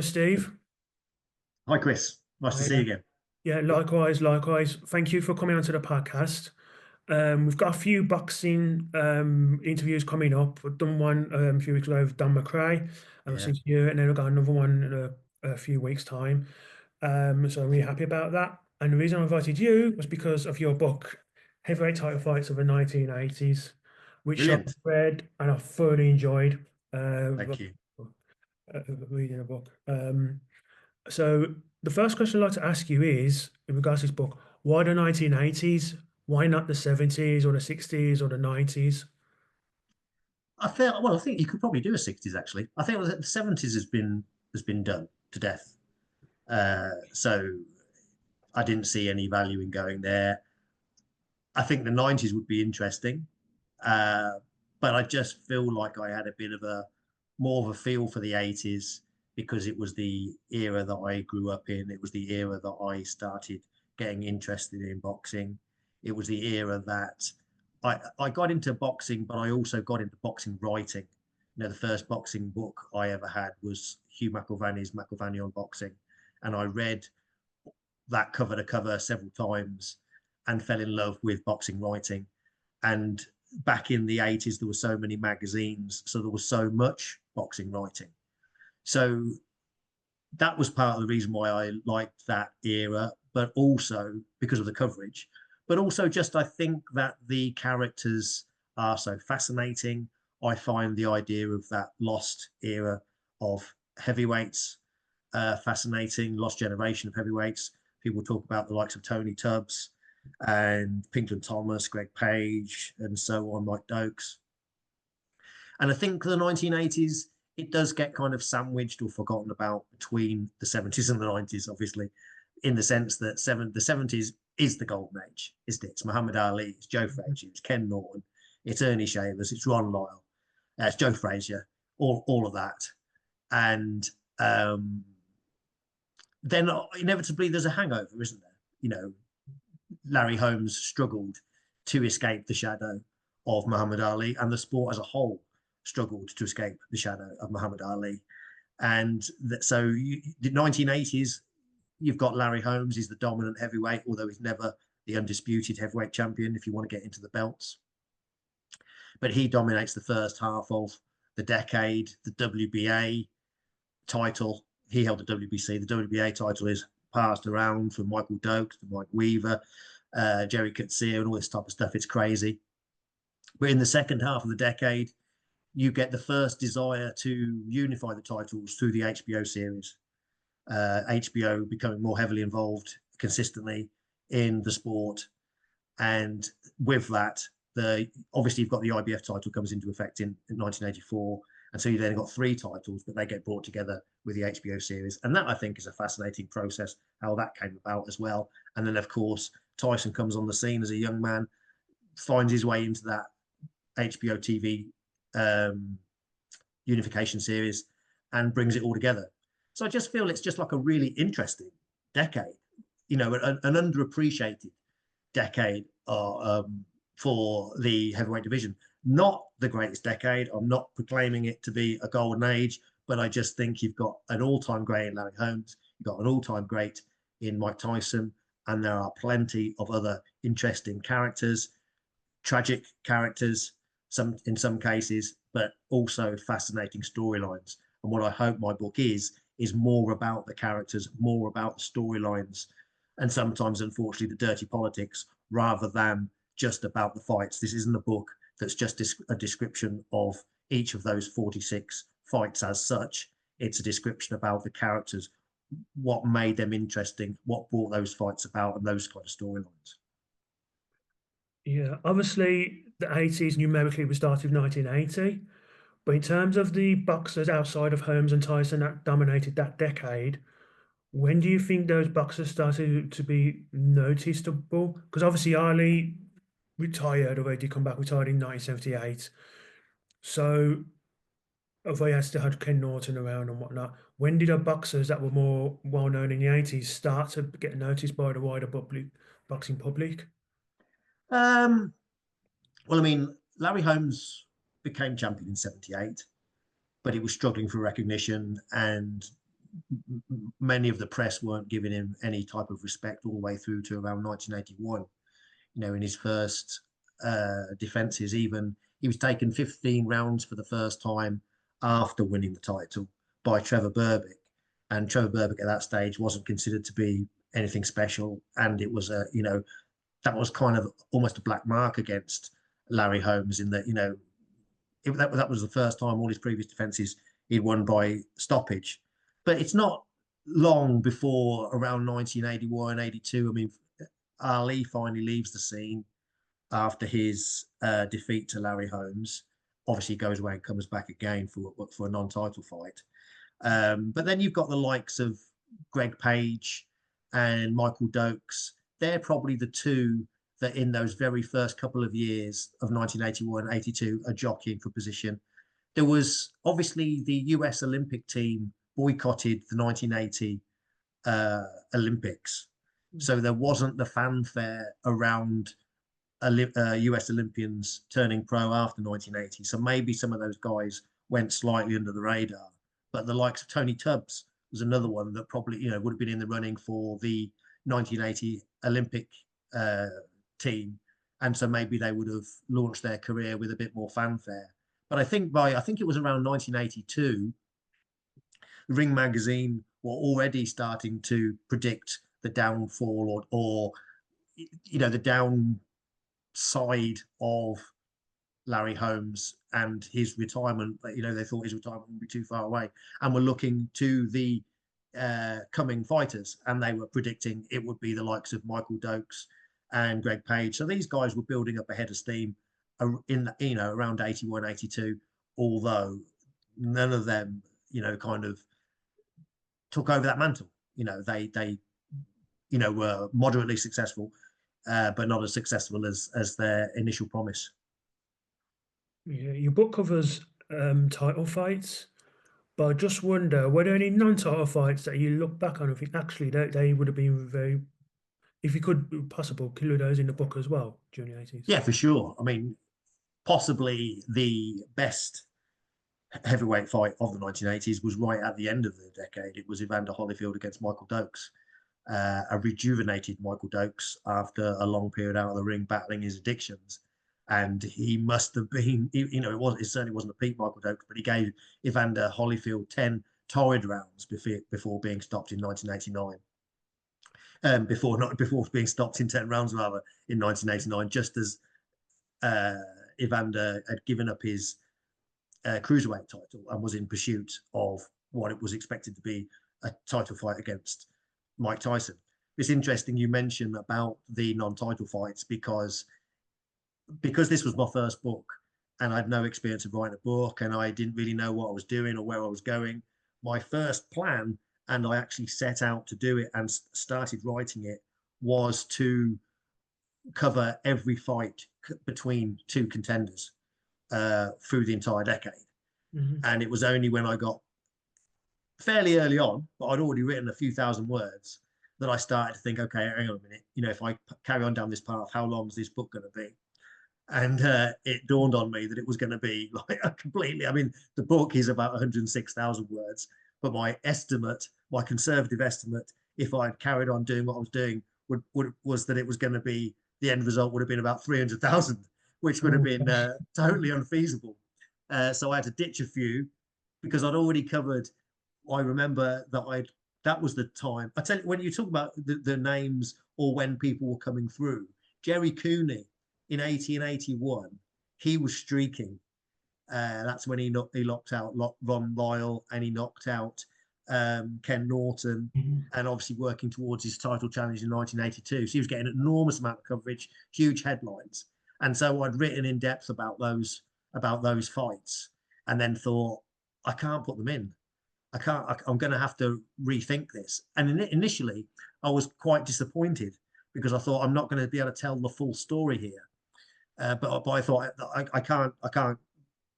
Steve. Hi, Chris. Nice to Hi, see you again. yeah, likewise, likewise. Thank you for coming onto the podcast. We've got a few boxing interviews coming up. We've done one a few weeks ago with Don McRae, and I Yeah, seen you, and then we've got another one in a few weeks' time. So I'm really happy about that. And the reason I invited you was because of your book, Heavyweight Title Fights of the 1980s, which I've brilliant. read and I've thoroughly enjoyed Thank you. reading a book. So the first question I'd like to ask you is, in regards to this book, why the 1980s? Why not the 70s or the 60s or the 90s? I think you could probably do a 60s actually. I think the 70s has been done to death. So I didn't see any value in going there. I think the 90s would be interesting. Uh, but I just feel like I had a bit of a more of a feel for the 80s because it was the era that I grew up in. It was the era that I started getting interested in boxing. It was the era that I got into boxing, but I also got into boxing writing. The first boxing book I ever had was Hugh McIlvanney's McIlvanney on Boxing, and I read that cover to cover several times and fell in love with boxing writing. And back in the 80s, there were so many magazines, so there was so much boxing writing. So that was part of the reason why I liked that era, but also because of the coverage. But also, just I think that the characters are so fascinating. I find the idea of that lost era of heavyweights fascinating, lost generation of heavyweights. People talk about the likes of Tony Tubbs and Pinklon Thomas, Greg Page, and so on, Mike Dokes. And I think the 1980s, it does get kind of sandwiched or forgotten about between the 70s and the 90s, obviously, in the sense that the 70s is the golden age, isn't it? It's Muhammad Ali, it's Joe Frazier, it's Ken Norton, it's Ernie Shavers, it's Ron Lyle, it's Joe Frazier, all of that. And then inevitably there's a hangover, isn't there? Larry Holmes struggled to escape the shadow of Muhammad Ali, and the sport as a whole struggled to escape the shadow of Muhammad Ali. And the 1980s, you've got Larry Holmes, he's the dominant heavyweight, although he's never the undisputed heavyweight champion if you want to get into the belts. But he dominates the first half of the decade. The WBA title, he held the WBC. The WBA title is passed around from Michael Dokes to Mike Weaver, Jerry Coetzee, and all this type of stuff. It's crazy. But in the second half of the decade, you get the first desire to unify the titles through the HBO series. HBO becoming more heavily involved consistently in the sport, and with that, obviously you've got the IBF title comes into effect in 1984, and so you then got three titles, but they get brought together with the HBO series, and that I think is a fascinating process how that came about as well. And then of course Tyson comes on the scene as a young man, finds his way into that HBO TV unification series, and brings it all together. So I just feel it's just like a really interesting decade, an underappreciated decade for the heavyweight division. Not the greatest decade. I'm not proclaiming it to be a golden age, but I just think you've got an all-time great in Larry Holmes. You've got an all-time great in Mike Tyson, and there are plenty of other interesting characters, tragic characters, in some cases, but also fascinating storylines. And what I hope my book is more about the characters, more about the storylines, and sometimes, unfortunately, the dirty politics, rather than just about the fights. This isn't a book that's just a description of each of those 46 fights as such. It's a description about the characters, what made them interesting, what brought those fights about, and those kind of storylines. Yeah, obviously the 80s numerically was started with 1980, but in terms of the boxers outside of Holmes and Tyson that dominated that decade, when do you think those boxers started to be noticeable? Because obviously Ali retired, although he did come back, retired in 1978. So although he had still had Ken Norton around and whatnot, when did the boxers that were more well known in the 80s start to get noticed by the wider public, boxing public? Um, well, I mean, Larry Holmes became champion in '78, but he was struggling for recognition, and many of the press weren't giving him any type of respect all the way through to around 1981. In his first defences, even he was taken 15 rounds for the first time after winning the title by Trevor Berbick. And Trevor Berbick at that stage wasn't considered to be anything special. And it was that was kind of almost a black mark against Larry Holmes in that, that was the first time all his previous defences he'd won by stoppage. But it's not long before around 1981, 82. I mean, Ali finally leaves the scene after his defeat to Larry Holmes. Obviously, goes away and comes back again for a non-title fight. But then you've got the likes of Greg Page and Michael Dokes. They're probably the two that in those very first couple of years of 1981, 82 are jockeying for position. There was obviously the US Olympic team boycotted the 1980 Olympics. So there wasn't the fanfare around US Olympians turning pro after 1980. So maybe some of those guys went slightly under the radar. But the likes of Tony Tubbs was another one that probably would have been in the running for the 1980 Olympic team, and so maybe they would have launched their career with a bit more fanfare. But I think it was around 1982, Ring Magazine were already starting to predict the downfall or the downside of Larry Holmes and his retirement. They thought his retirement would be too far away, and were looking to the coming fighters, and they were predicting it would be the likes of Michael Dokes and Greg Page. So these guys were building up a head of steam in around 81, 82, although none of them kind of took over that mantle. They were moderately successful, but not as successful as their initial promise. Yeah, your book covers title fights, but I just wonder, were there any non-title fights that you look back on and think actually they would have been very, if you could possible, include those in the book as well during the 80s? Yeah, for sure. I mean, possibly the best heavyweight fight of the 1980s was right at the end of the decade. It was Evander Holyfield against Michael Dokes, a rejuvenated Michael Dokes after a long period out of the ring battling his addictions. And he must have been, it certainly wasn't a peak Michael Dokes, but he gave Evander Holyfield 10 torrid rounds before being stopped in 1989. Before being stopped in 10 rounds rather in 1989, just as Evander had given up his cruiserweight title and was in pursuit of what it was expected to be a title fight against Mike Tyson. It's interesting you mentioned about the non-title fights because this was my first book and I had no experience of writing a book and I didn't really know what I was doing or where I was going. My first plan, and I actually set out to do it and started writing it, was to cover every fight between two contenders through the entire decade. Mm-hmm. And it was only when I got fairly early on, but I'd already written a few thousand words, that I started to think, okay, hang on a minute, if I carry on down this path, how long is this book going to be? And it dawned on me that it was going to be like a completely, I mean, the book is about 106,000 words, but my conservative estimate, if I had carried on doing what I was doing, was that it was going to be, the end result would have been about 300,000, which would have been totally unfeasible. So I had to ditch a few because I'd already covered. I remember that was the time. I tell you, when you talk about the names or when people were coming through, Jerry Cooney in 80 and 81, he was streaking. That's when he knocked out Ron Lyle and he knocked out Ken Norton, and obviously working towards his title challenge in 1982. So he was getting an enormous amount of coverage, huge headlines. And so I'd written in depth about those fights, and then thought, I can't put them in. I'm going to have to rethink this. And initially, I was quite disappointed because I thought I'm not going to be able to tell the full story here. But I thought I can't.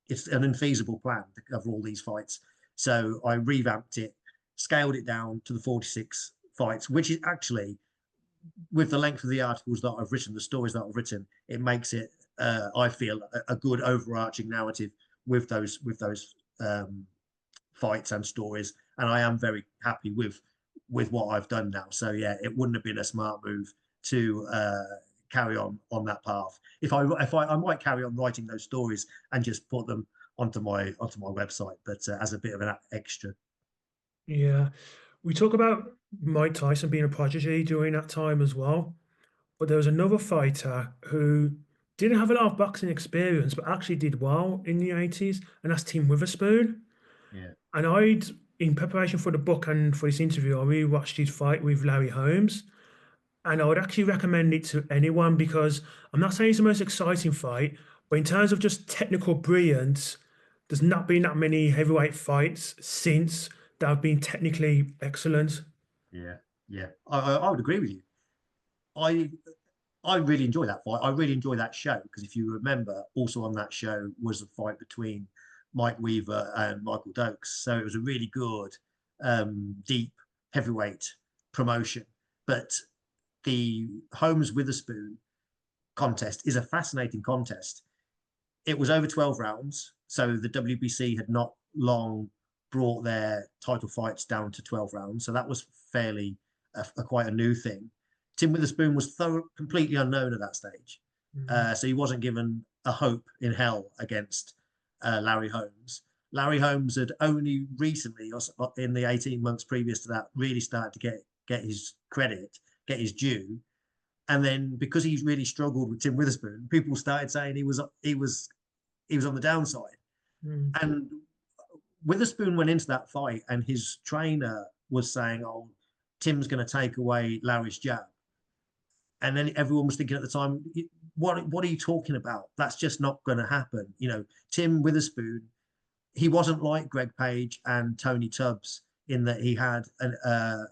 It's an infeasible plan to cover all these fights. So I revamped it, scaled it down to the 46 fights, which is actually, with the length of the articles that I've written, the stories that I've written, it makes it, I feel, a good overarching narrative with those fights and stories, and I am very happy with what I've done now. So yeah, it wouldn't have been a smart move to carry on that path. If I might carry on writing those stories and just put them onto my website, but as a bit of an extra. Yeah. We talk about Mike Tyson being a prodigy during that time as well, but there was another fighter who didn't have a lot of boxing experience, but actually did well in the 80s, and that's Tim Witherspoon. Yeah, And in preparation for the book and for this interview, I rewatched his fight with Larry Holmes. And I would actually recommend it to anyone because I'm not saying it's the most exciting fight, but in terms of just technical brilliance, there's not been that many heavyweight fights since that have been technically excellent. yeah, yeah. I would agree with you. I I really enjoy that fight. I really enjoy that show because if you remember, also on that show was a fight between Mike Weaver and Michael Dokes. So it was a really good, deep heavyweight promotion. But the Holmes Witherspoon contest is a fascinating contest. It was over 12 rounds. So the WBC had not long brought their title fights down to 12 rounds. So that was fairly quite a new thing. Tim Witherspoon was completely unknown at that stage. Mm. So he wasn't given a hope in hell against Larry Holmes. Larry Holmes had only recently, in the 18 months previous to that, really started to get his credit, get his due. And then because he's really struggled with Tim Witherspoon, people started saying he was on the downside. Mm. And Witherspoon went into that fight, and his trainer was saying, "Oh, Tim's going to take away Larry's jab." And then everyone was thinking at the time, "What are you talking about? That's just not going to happen." Tim Witherspoon, he wasn't like Greg Page and Tony Tubbs in that he had a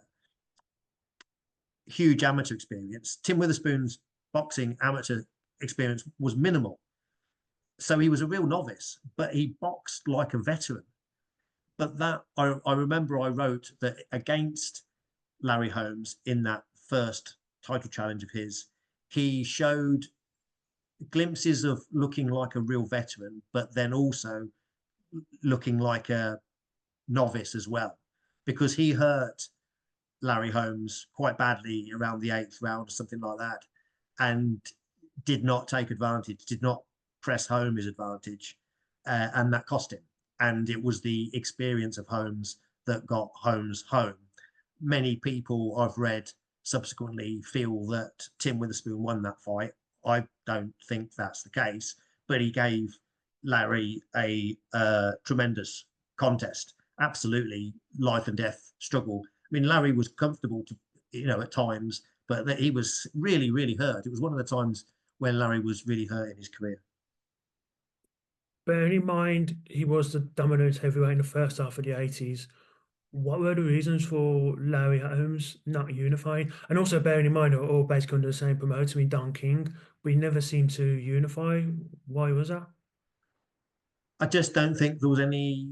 huge amateur experience. Tim Witherspoon's boxing amateur experience was minimal. So he was a real novice, but he boxed like a veteran. But I remember I wrote that against Larry Holmes in that first title challenge of his, he showed glimpses of looking like a real veteran, but then also looking like a novice as well, because he hurt Larry Holmes quite badly around the eighth round or something like that, and did not take advantage, did not press home his advantage, and that cost him. And it was the experience of Holmes that got Holmes home. Many people I've read subsequently feel that Tim Witherspoon won that fight. I don't think that's the case, but he gave Larry a tremendous contest. Absolutely life and death struggle. I mean, Larry was comfortable at times, but he was really, really hurt. It was one of the times when Larry was really hurt in his career. Bearing in mind he was the dominant heavyweight in the first half of the 80s, what were the reasons for Larry Holmes not unifying? And also bearing in mind they're all basically under the same promoter, I mean Don King, but he never seemed to unify. Why was that? I just don't think there was any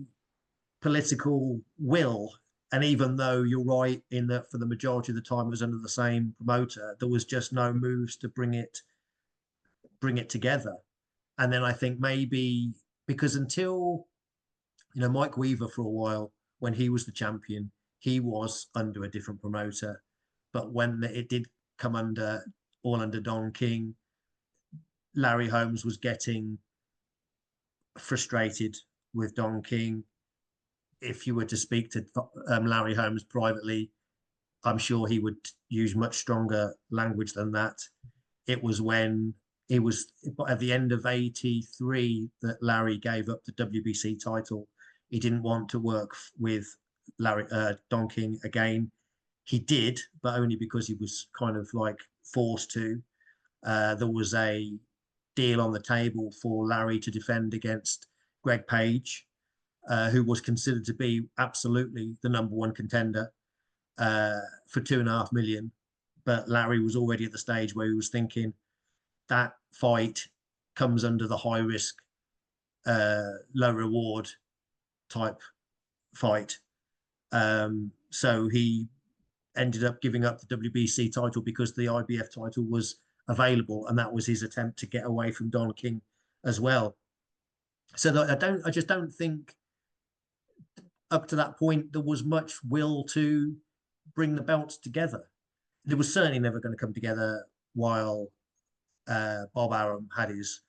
political will. And even though you're right in that for the majority of the time it was under the same promoter, there was just no moves to bring it together. And then I think maybe because until Mike Weaver for a while when he was the champion, he was under a different promoter. But when it did come under Don King, Larry Holmes was getting frustrated with Don King. If you were to speak to Larry Holmes privately, I'm sure he would use much stronger language than that. It was when it was at the end of '83 that Larry gave up the WBC title. He didn't want to work with Don King again. He did, but only because he was kind of like forced to. There was a deal on the table for Larry to defend against Greg Page, who was considered to be absolutely the number one contender for 2.5 million. But Larry was already at the stage where he was thinking that fight comes under the high risk, low reward type fight. So he ended up giving up the WBC title because the IBF title was available, and that was his attempt to get away from Don King as well. So I just don't think up to that point, there was much will to bring the belts together. It was certainly never going to come together while Bob Arum had his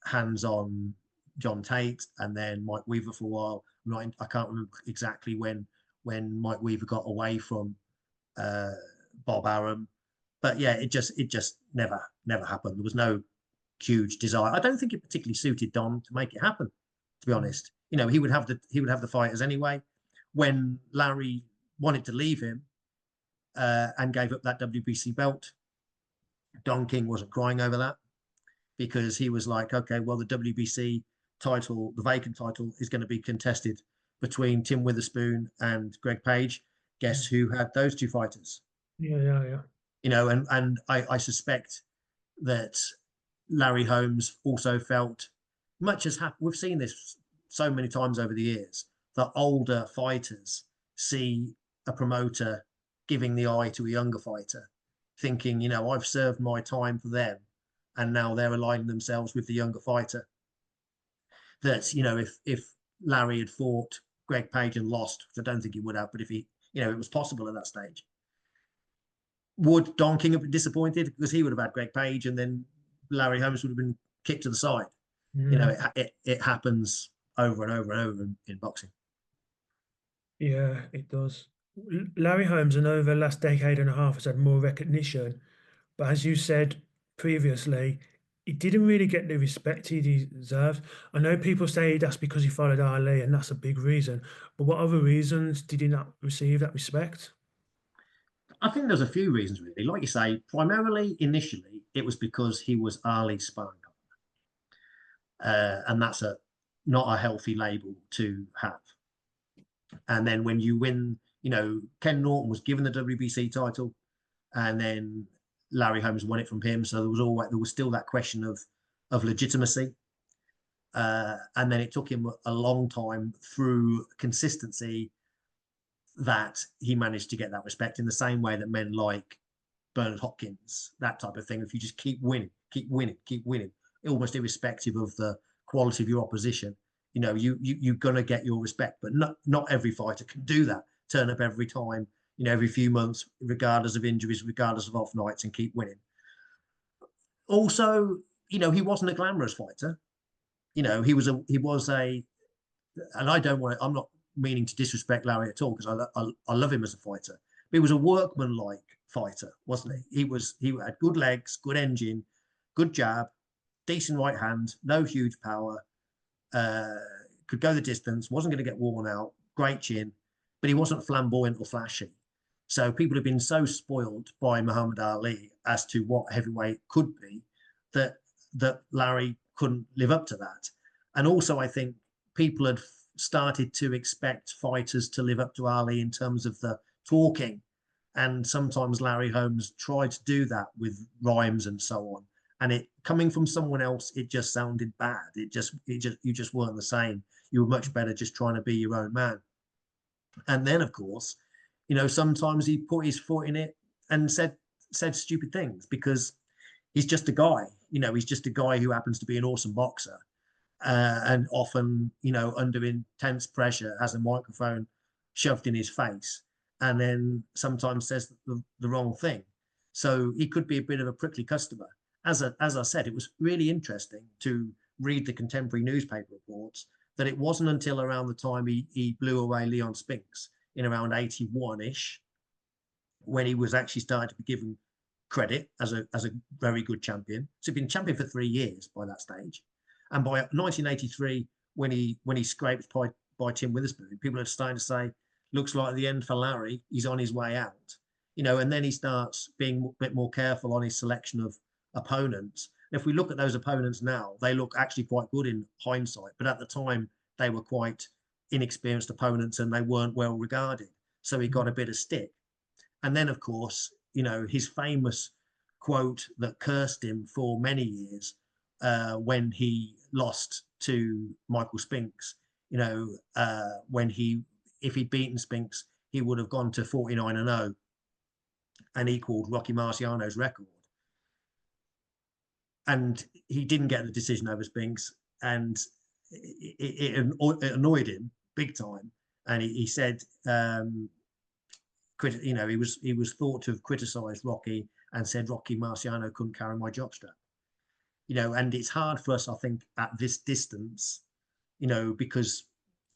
hands on John Tate and then Mike Weaver for a while. I can't remember exactly when Mike Weaver got away from uh, Bob Arum, but yeah, it just never happened. There was no huge desire. I don't think it particularly suited Don to make it happen. To be honest, he would have the fighters anyway. When Larry wanted to leave him and gave up that WBC belt, Don King wasn't crying over that because he was like, okay, well, the WBC title, the vacant title, is going to be contested between Tim Witherspoon and Greg Page. Guess who had those two fighters? Yeah, yeah, yeah. And I suspect that Larry Holmes also felt much as we've seen this so many times over the years that older fighters see a promoter giving the eye to a younger fighter, thinking, I've served my time for them, and now they're aligning themselves with the younger fighter. That if Larry had fought Greg Page and lost, which I don't think he would have, but if it was possible at that stage, would Don King have been disappointed because he would have had Greg Page and then Larry Holmes would have been kicked to the side? Mm. It happens over and over and over in boxing. Yeah, it does. Larry Holmes, and over the last decade and a half, has had more recognition, but as you said previously, he didn't really get the respect he deserves. I know people say that's because he followed Ali, and that's a big reason. But what other reasons did he not receive that respect? I think there's a few reasons really. Like you say, primarily initially it was because he was Ali's sparring partner, and that's not a healthy label to have. And then when you win, Ken Norton was given the WBC title, and then Larry Holmes won it from him. So there was still that question of legitimacy. And then it took him a long time through consistency that he managed to get that respect in the same way that men like Bernard Hopkins, that type of thing. If you just keep winning, keep winning, keep winning, almost irrespective of the quality of your opposition, you're gonna get your respect. But not every fighter can do that. Turn up every time, every few months, regardless of injuries, regardless of off nights, and keep winning. Also, he wasn't a glamorous fighter. He was a, and I don't want to, I'm not meaning to disrespect Larry at all because I love him as a fighter. But he was a workman-like fighter, wasn't he? He had good legs, good engine, good jab, decent right hand, no huge power, uh, could go the distance, wasn't going to get worn out, great chin, but he wasn't flamboyant or flashy. So people have been so spoiled by Muhammad Ali as to what heavyweight could be that Larry couldn't live up to that. And also, I think people had started to expect fighters to live up to Ali in terms of the talking. And sometimes Larry Holmes tried to do that with rhymes and so on. And it coming from someone else, it just sounded bad. You just weren't the same. You were much better just trying to be your own man. And then, of course, sometimes he put his foot in it and said stupid things because he's just a guy. He's just a guy who happens to be an awesome boxer, and often, under intense pressure, has a microphone shoved in his face, and then sometimes says the wrong thing. So he could be a bit of a prickly customer. As I said, it was really interesting to read the contemporary newspaper reports that it wasn't until around the time he blew away Leon Spinks in around 81-ish when he was actually starting to be given credit as a very good champion. So he'd been champion for 3 years by that stage. And by 1983, when he scraped by Tim Witherspoon, people are starting to say, looks like the end for Larry. He's on his way out. And then he starts being a bit more careful on his selection of opponents. And if we look at those opponents now, they look actually quite good in hindsight. But at the time, they were quite inexperienced opponents and they weren't well regarded. So he got a bit of stick. And then, of course, his famous quote that cursed him for many years when he lost to Michael Spinks, if he'd beaten Spinks, he would have gone to 49-0 and equaled Rocky Marciano's record. And he didn't get the decision over Spinks, and it annoyed him big time. and he said, he was thought to have criticised Rocky and said Rocky Marciano couldn't carry my jockstrap. And it's hard for us, I think, at this distance, because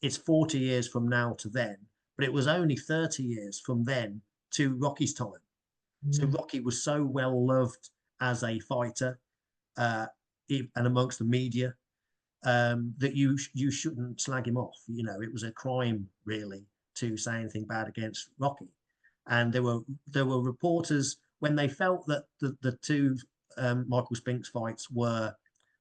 it's 40 years from now to then, but it was only 30 years from then to Rocky's time. So Mm. Rocky was so well loved as a fighter, uh, and amongst the media, that you shouldn't slag him off. It was a crime really to say anything bad against Rocky. And there were reporters when they felt that the two Michael Spinks fights were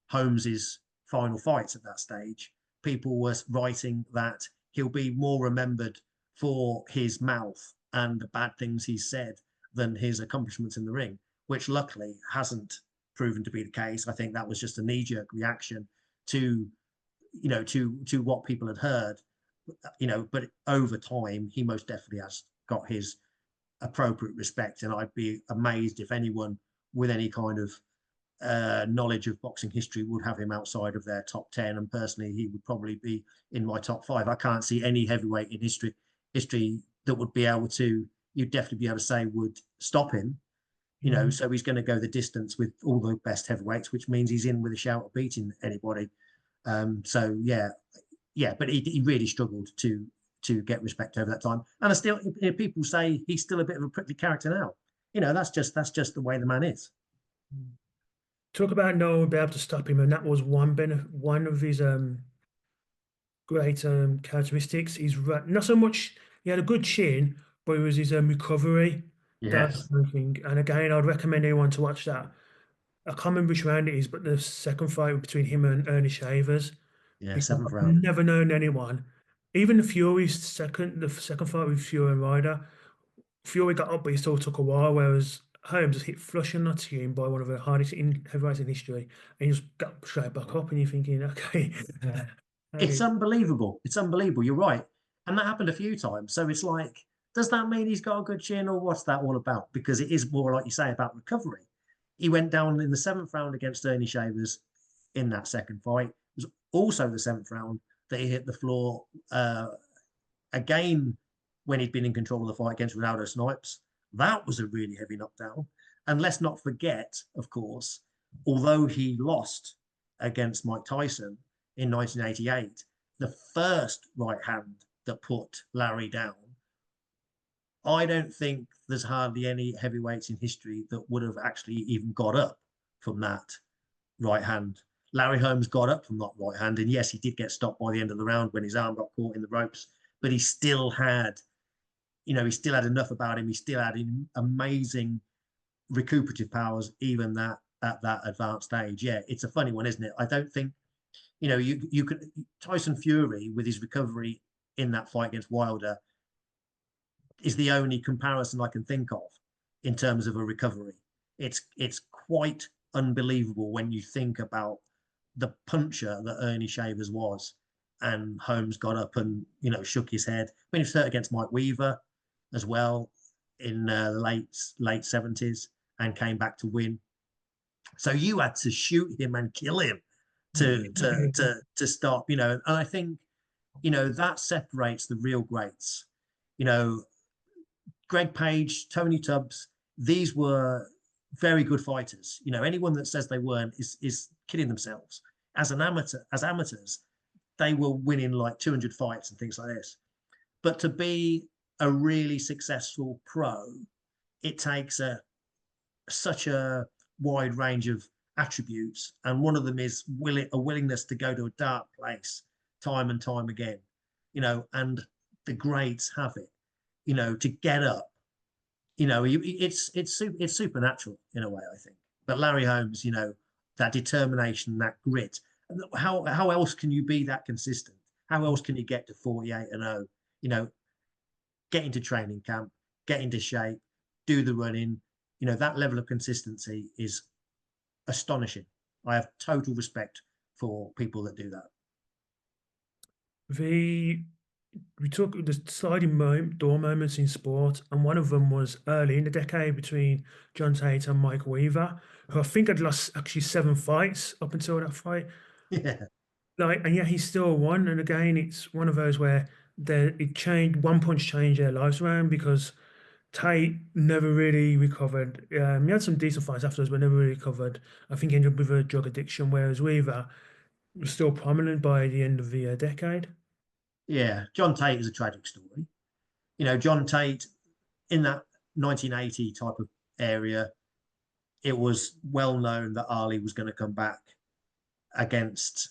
Holmes's final fights at that stage. People were writing that he'll be more remembered for his mouth and the bad things he said than his accomplishments in the ring, which luckily hasn't proven to be the case. I think that was just a knee-jerk reaction to to what people had heard. But over time he most definitely has got his appropriate respect, and I'd be amazed if anyone with any kind of knowledge of boxing history would have him outside of their top 10. And personally, he would probably be in my top 5. I can't see any heavyweight in history that would be able to, you'd definitely be able to say would stop him. Mm. So he's going to go the distance with all the best heavyweights, which means he's in with a shout of beating anybody. So yeah, but he really struggled to get respect over that time. And I still, people say he's still a bit of a prickly character now. That's just the way the man is. Talk about no one would be able to stop him, and that was one of his great characteristics. Not so much he had a good chin, but it was his recovery. That's Yes. something. And again, I'd recommend anyone to watch that. I can't remember which round it is, but the second fight between him and Ernie Shavers, Yeah, because seventh I've round. never known anyone, even the second fight with Fury and Ryder, Fury got up, but he still took a while, whereas Holmes just hit flush and not him by one of the hardest heavyweights in history, and he just got straight back up, and you're thinking, okay, It's hey, unbelievable. It's unbelievable. You're right. And that happened a few times. So it's like, does that mean he's got a good chin, or what's that all about? Because it is more, like you say, about recovery. He went down in the seventh round against Ernie Shavers in that second fight. It was also the seventh round that he hit the floor again when he'd been in control of the fight against Ronaldo Snipes. That was a really heavy knockdown. And let's not forget, of course, although he lost against Mike Tyson in 1988, the first right hand that put Larry down, I don't think there's hardly any heavyweights in history that would have actually even got up from that right hand. Larry Holmes got up from that right hand, and yes, he did get stopped by the end of the round when his arm got caught in the ropes, but he still had, he still had enough about him. He still had amazing recuperative powers, even that at that advanced age. Yeah, it's a funny one, isn't it? I don't think, you could, Tyson Fury with his recovery in that fight against Wilder is the only comparison I can think of in terms of a recovery. It's quite unbelievable when you think about the puncher that Ernie Shavers was, and Holmes got up and shook his head when he was hurt against Mike Weaver as well in late 70s and came back to win. So you had to shoot him and kill him to stop, and I think that separates the real greats. You know, Greg Page, Tony Tubbs, these were very good fighters. Anyone that says they weren't is kidding themselves. As amateurs, they were winning like 200 fights and things like this. But to be a really successful pro, it takes such a wide range of attributes, and one of them is a willingness to go to a dark place time and time again. And the greats have it. To get up. It's supernatural in a way, I think. But Larry Holmes, that determination, that grit. How else can you be that consistent? How else can you get to 48-0? Get into training camp, get into shape, do the running. That level of consistency is astonishing. I have total respect for people that do that. the we took the door moments in sport, and one of them was early in the decade between John Tate and Mike Weaver, who I think had lost actually 7 fights up until that fight. Yeah, Like, and yet he still won. And again, it's one of those where it changed. One punch changed their lives around because Tate never really recovered. He had some decent fights afterwards, but never really recovered. I think he ended up with a drug addiction, whereas Weaver was still prominent by the end of the decade. Yeah, John Tate is a tragic story. John Tate in that 1980 type of area, it was well known that Ali was going to come back against,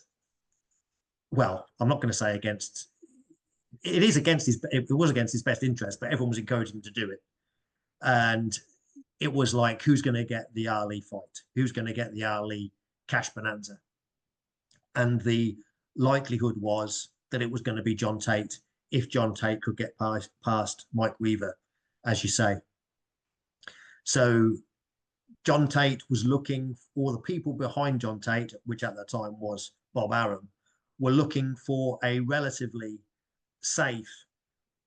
well, I'm not going to say against, it is against his, it was against his best interest, but everyone was encouraging him to do it. And it was like, who's going to get the Ali fight? Who's going to get the Ali cash bonanza? And the likelihood was that it was going to be John Tate if John Tate could get past Mike Weaver, as you say. So John Tate was looking, or the people behind John Tate, which at that time was Bob Arum, were looking for a relatively safe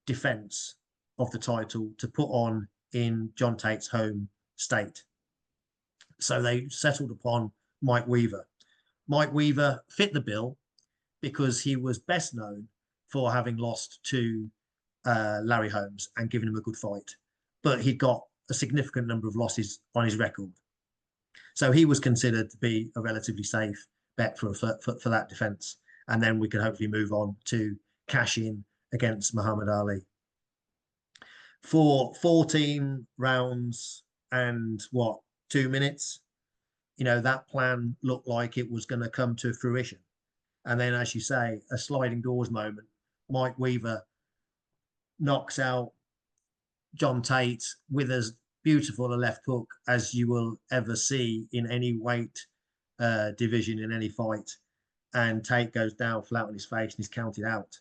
defense of the title to put on in John Tate's home state. So they settled upon Mike Weaver. Mike Weaver fit the bill because he was best known for having lost to Larry Holmes and giving him a good fight. But he'd got a significant number of losses on his record. So he was considered to be a relatively safe bet for that defense. And then we could hopefully move on to cash in against Muhammad Ali. For 14 rounds and 2 minutes, that plan looked like it was going to come to fruition. And then, as you say, a sliding doors moment. Mike Weaver knocks out John Tate with as beautiful a left hook as you will ever see in any weight division in any fight. And Tate goes down flat on his face and he's counted out.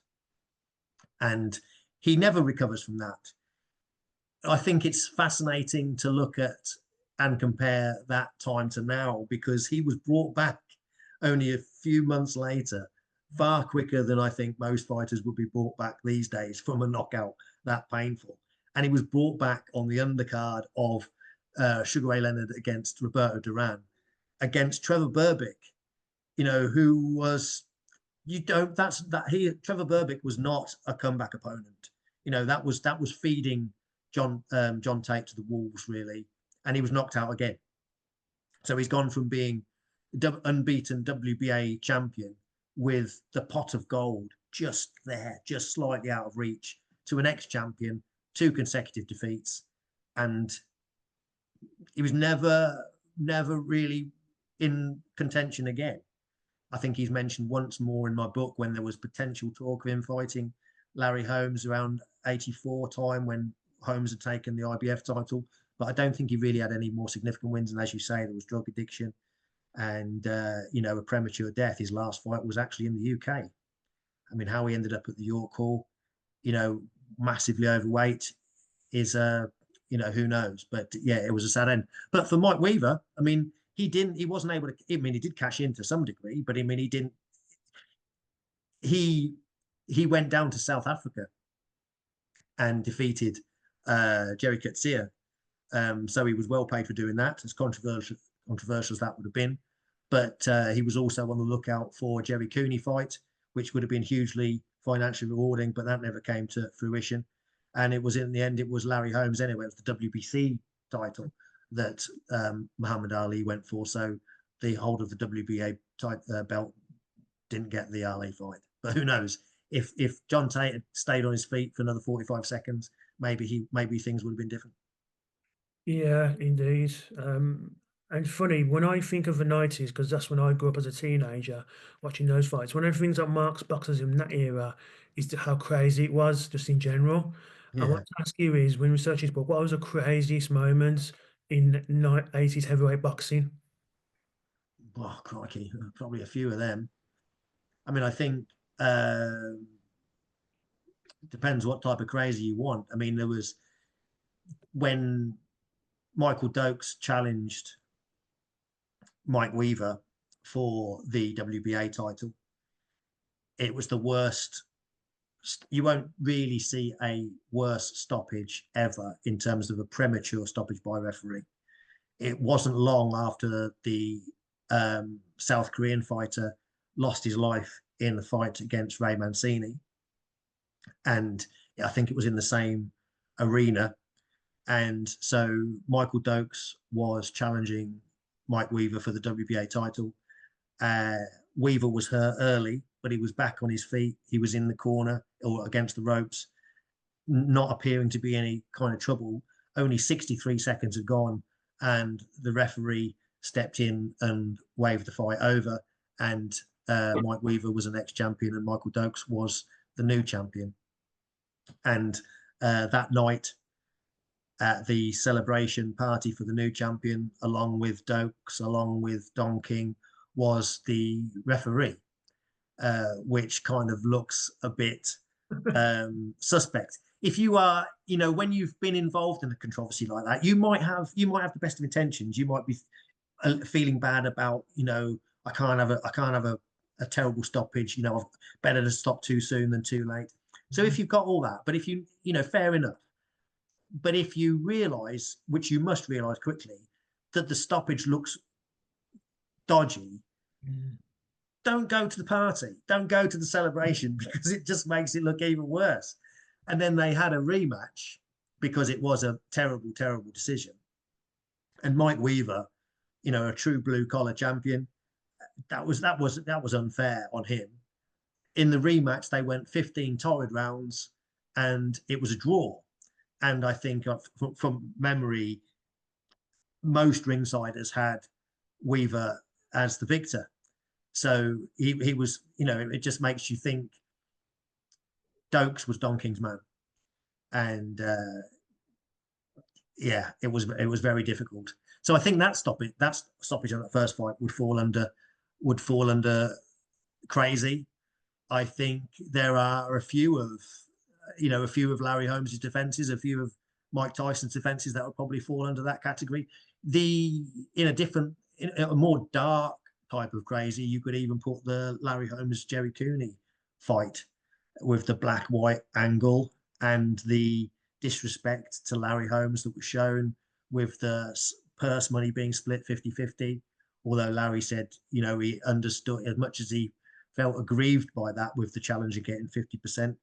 And he never recovers from that. I think it's fascinating to look at and compare that time to now because he was brought back only a few months later, far quicker than I think most fighters would be brought back these days from a knockout that painful. And he was brought back on the undercard of Sugar Ray Leonard against Roberto Duran, against Trevor Berbick, who was Trevor Berbick was not a comeback opponent. That was feeding John Tate to the wolves really, and he was knocked out again. So he's gone from being unbeaten WBA champion with the pot of gold just there, just slightly out of reach, to an ex-champion, 2 consecutive defeats, and he was never really in contention again. I think he's mentioned once more in my book when there was potential talk of him fighting Larry Holmes around 84 time when Holmes had taken the IBF title, but I don't think he really had any more significant wins. And as you say, there was drug addiction and, a premature death. His last fight was actually in the UK. I mean, how he ended up at the York Hall, massively overweight is, who knows? But yeah, it was a sad end. But for Mike Weaver, I mean, he wasn't able to, he did cash in to some degree, but he didn't, he went down to South Africa and defeated Jerry Coetzee. So he was well paid for doing that, as controversial as that would have been. But he was also on the lookout for a Jerry Cooney fight, which would have been hugely financially rewarding, but that never came to fruition. And it was in the end, it was Larry Holmes anyway. It was the WBC title that Muhammad Ali went for. So the hold of the WBA belt didn't get the Ali fight. But who knows? If John Tate had stayed on his feet for another 45 seconds, maybe things would have been different. Yeah, indeed. And funny, when I think of the 90s, because that's when I grew up as a teenager watching those fights, one of the things that marks boxers in that era is how crazy it was just in general. I want Yeah. to ask you is, when researching this book, what was the craziest moments in 80s heavyweight boxing? Oh, crikey. Probably a few of them. I mean, I think depends what type of crazy you want. I mean, there was when Michael Dokes challenged Mike Weaver for the WBA title, it was the worst. You won't really see a worse stoppage ever in terms of a premature stoppage by referee. It wasn't long after the South Korean fighter lost his life in the fight against Ray Mancini and I think it was in the same arena. And so Michael Dokes was challenging Mike Weaver for the WBA title. Uh, Weaver was hurt early, but he was back on his feet. He was in the corner or against the ropes, not appearing to be any kind of trouble. Only 63 seconds had gone, and the referee stepped in and waved the fight over. And Mike Weaver was the next champion, and Michael Dokes was the new champion. And that night, at the celebration party for the new champion, along with Dokes, along with Don King, was the referee, which kind of looks a bit suspect. If you are, when you've been involved in a controversy like that, you might have the best of intentions. You might be feeling bad about, I can't have a terrible stoppage. Better to stop too soon than too late. So if you've got all that, but if fair enough. But if you realise, which you must realise quickly, that the stoppage looks dodgy, don't go to the party, don't go to the celebration, because it just makes it look even worse. And then they had a rematch because it was a terrible, terrible decision. And Mike Weaver, a true blue collar champion, that was unfair on him. In the rematch, they went 15 torrid rounds, and it was a draw. And I think from memory, most ringsiders had Weaver as the victor. So he was, it just makes you think Dokes was Don King's man. And yeah, it was very difficult. So I think that stoppage on that first fight would fall under crazy. I think there are a few of Larry Holmes' defenses, a few of Mike Tyson's defenses that would probably fall under that category. In a more dark type of crazy, you could even put the Larry Holmes Jerry Cooney fight with the black-white angle and the disrespect to Larry Holmes that was shown with the purse money being split 50-50. Although Larry said, he understood, as much as he felt aggrieved by that with the challenger getting 50%,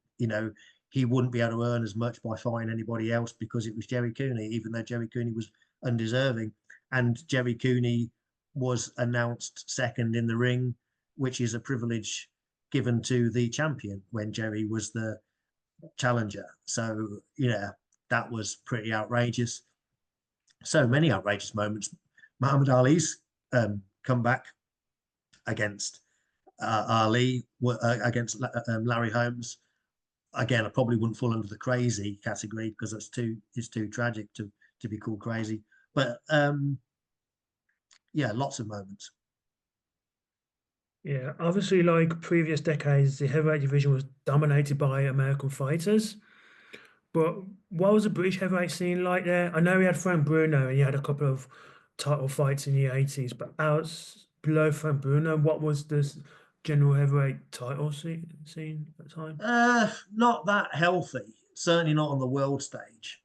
he wouldn't be able to earn as much by fighting anybody else because it was Jerry Cooney, even though Jerry Cooney was undeserving. And Jerry Cooney was announced second in the ring, which is a privilege given to the champion when Jerry was the challenger. So, that was pretty outrageous. So many outrageous moments. Muhammad Ali's comeback against Ali, against Larry Holmes. Again, I probably wouldn't fall under the crazy category because it's too tragic to be called crazy. But yeah, lots of moments. Yeah, obviously, like previous decades, the heavyweight division was dominated by American fighters. But what was the British heavyweight scene like there? I know he had Frank Bruno and he had a couple of title fights in the 80s, but out below Frank Bruno, what was this general heavyweight title scene at the time? Not that healthy. Certainly not on the world stage.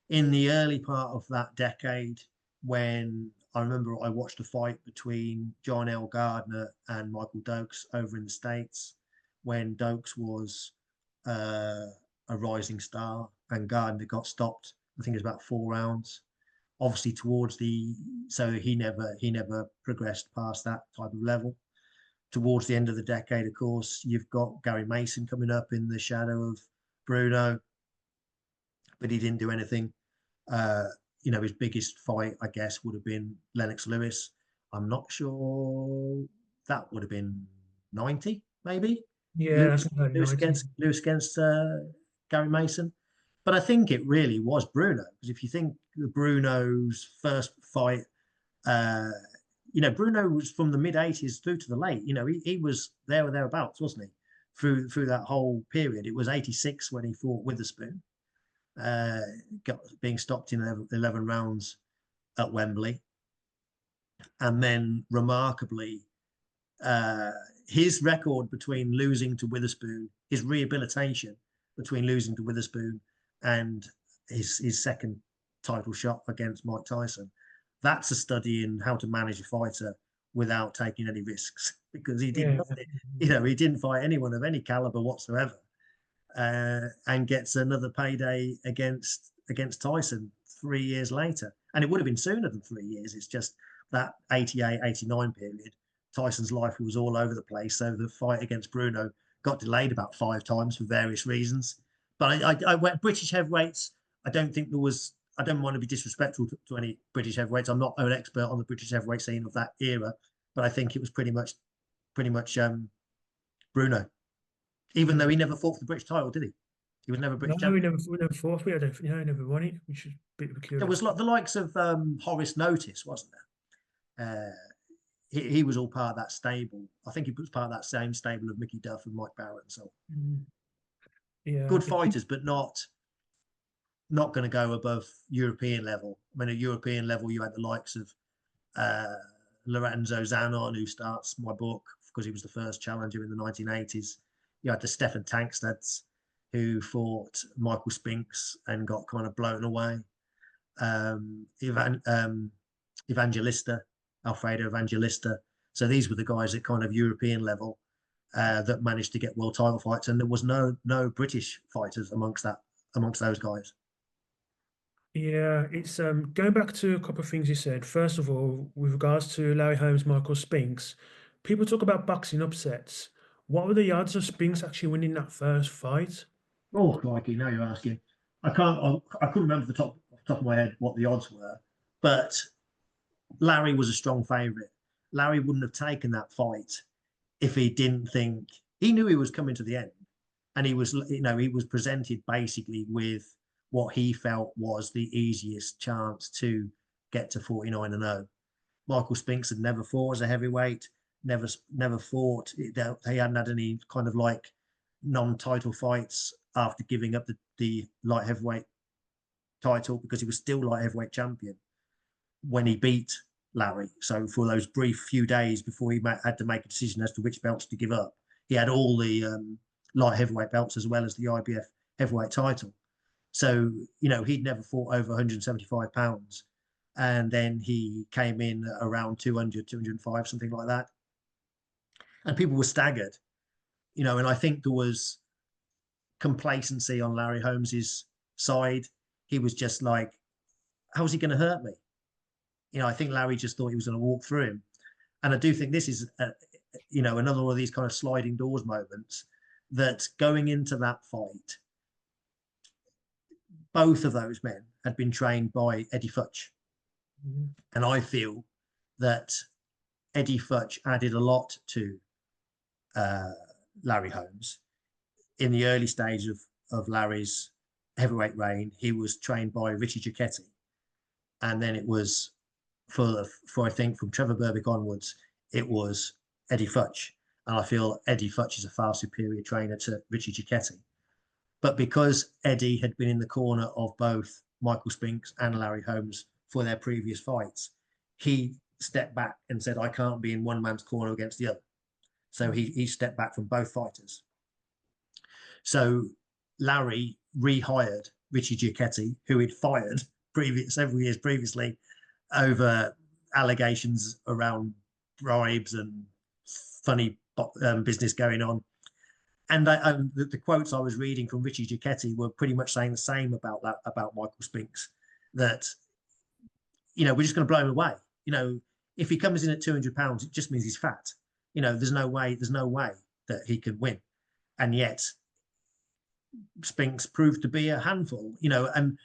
In the early part of that decade, when I remember I watched a fight between John L. Gardner and Michael Dokes over in the States, when Dokes was a rising star and Gardner got stopped. I think it was about 4 rounds. Obviously, so he never progressed past that type of level. Towards the end of the decade, of course, you've got Gary Mason coming up in the shadow of Bruno, but he didn't do anything. His biggest fight, I guess, would have been Lennox Lewis. I'm not sure, that would have been 90, maybe. Yeah, that's Lewis, about Lewis 90. against Lewis against Gary Mason. But I think it really was Bruno, because if you think Bruno's first fight, Bruno was from the mid-80s through to the late. He was there or thereabouts, wasn't he? Through that whole period. It was 86 when he fought Witherspoon, being stopped in 11 rounds at Wembley. And then remarkably, his record between losing to Witherspoon, his rehabilitation between losing to Witherspoon and his second title shot against Mike Tyson, that's a study in how to manage a fighter without taking any risks, because he did Yeah, nothing. He didn't fight anyone of any caliber whatsoever. and gets another payday against Tyson 3 years later. And it would have been sooner than 3 years. It's just that 88, 89 period, Tyson's life was all over the place. So the fight against Bruno got delayed about 5 times for various reasons. But I went British heavyweights. I don't think there was. I don't want to be disrespectful to any British heavyweights. I'm not an expert on the British heavyweight scene of that era, but I think it was pretty much Bruno. Even though he never fought for the British title, did he? He was never No, British champion. we never fought. I don't. He never won it, which is a bit of a There curious. was like the likes of Horace Notice, wasn't there? He was all part of that stable. I think he was part of that same stable of Mickey Duff and Mike Barrett and so on. Mm, yeah, Good fighters, but not going to go above European level. I mean, at European level, you had the likes of uh, Lorenzo Zanon, who starts my book because he was the first challenger in the 1980s. You had the Stefan Tankstads, who fought Michael Spinks and got kind of blown away. Evangelista, Alfredo Evangelista. So these were the guys at kind of European level that managed to get world title fights, and there was no British fighters amongst those guys. yeah. It's going back to a couple of things you said. First of all, with regards to Larry Holmes, Michael Spinks, people talk about boxing upsets. What were the odds of Spinks actually winning that first fight? Oh, crikey! Now you're asking. I couldn't remember the top of my head what the odds were, but Larry was a strong favourite. Larry wouldn't have taken that fight if he didn't think he knew he was coming to the end, and he was presented basically with what he felt was the easiest chance to get to 49-0. Michael Spinks had never fought as a heavyweight, never fought. He hadn't had any kind of like non-title fights after giving up the light heavyweight title because he was still light heavyweight champion when he beat Larry. So for those brief few days before he had to make a decision as to which belts to give up, he had all the light heavyweight belts as well as the IBF heavyweight title. So, he'd never fought over 175 pounds. And then he came in around 200, 205, something like that. And people were staggered, and I think there was complacency on Larry Holmes's side. He was just like, how's he going to hurt me? I think Larry just thought he was going to walk through him. And I do think this is, another one of these kind of sliding doors moments that going into that fight, both of those men had been trained by Eddie Futch. Mhm. And I feel that Eddie Futch added a lot to Larry Holmes. In the early stage of Larry's heavyweight reign, he was trained by Richie Giacchetti. And then it was for I think from Trevor Berbick onwards, it was Eddie Futch. And I feel Eddie Futch is a far superior trainer to Richie Giacchetti. But because Eddie had been in the corner of both Michael Spinks and Larry Holmes for their previous fights, he stepped back and said, I can't be in one man's corner against the other. So he stepped back from both fighters. So Larry rehired Richie Giacchetti, who he'd fired several years previously over allegations around bribes and funny business going on. And the quotes I was reading from Richie Giacchetti were pretty much saying the same about Michael Spinks, that, we're just going to blow him away. If he comes in at 200 pounds, it just means he's fat. There's no way that he can win. And yet Spinks proved to be a handful, and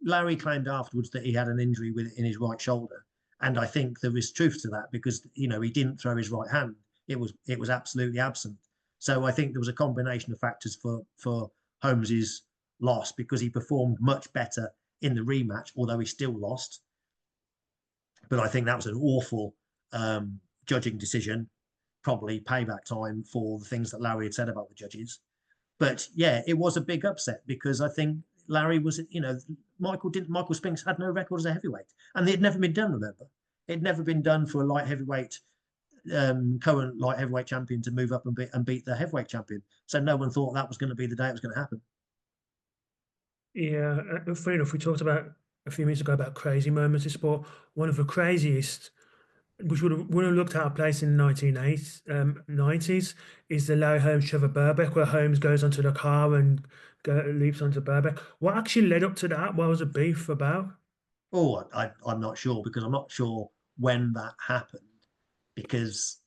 Larry claimed afterwards that he had an injury in his right shoulder. And I think there is truth to that because, he didn't throw his right hand. It was absolutely absent. So I think there was a combination of factors for Holmes's loss because he performed much better in the rematch, although he still lost. But I think that was an awful judging decision, probably payback time for the things that Larry had said about the judges. But yeah, it was a big upset because I think Larry was, Michael Spinks had no record as a heavyweight, and it had never been done. Remember, it had never been done for a light heavyweight, current light heavyweight champion to move up and beat the heavyweight champion. So no one thought that was going to be the day it was going to happen. Yeah, fair enough. We talked about a few minutes ago about crazy moments in sport. One of the craziest which would have looked out of place in the 1990s, is the Larry Holmes Trevor Burbeck, where Holmes goes onto the car and leaps onto Burbeck. What actually led up to that? What was the beef about? Oh, I'm not sure because I'm not sure when that happened because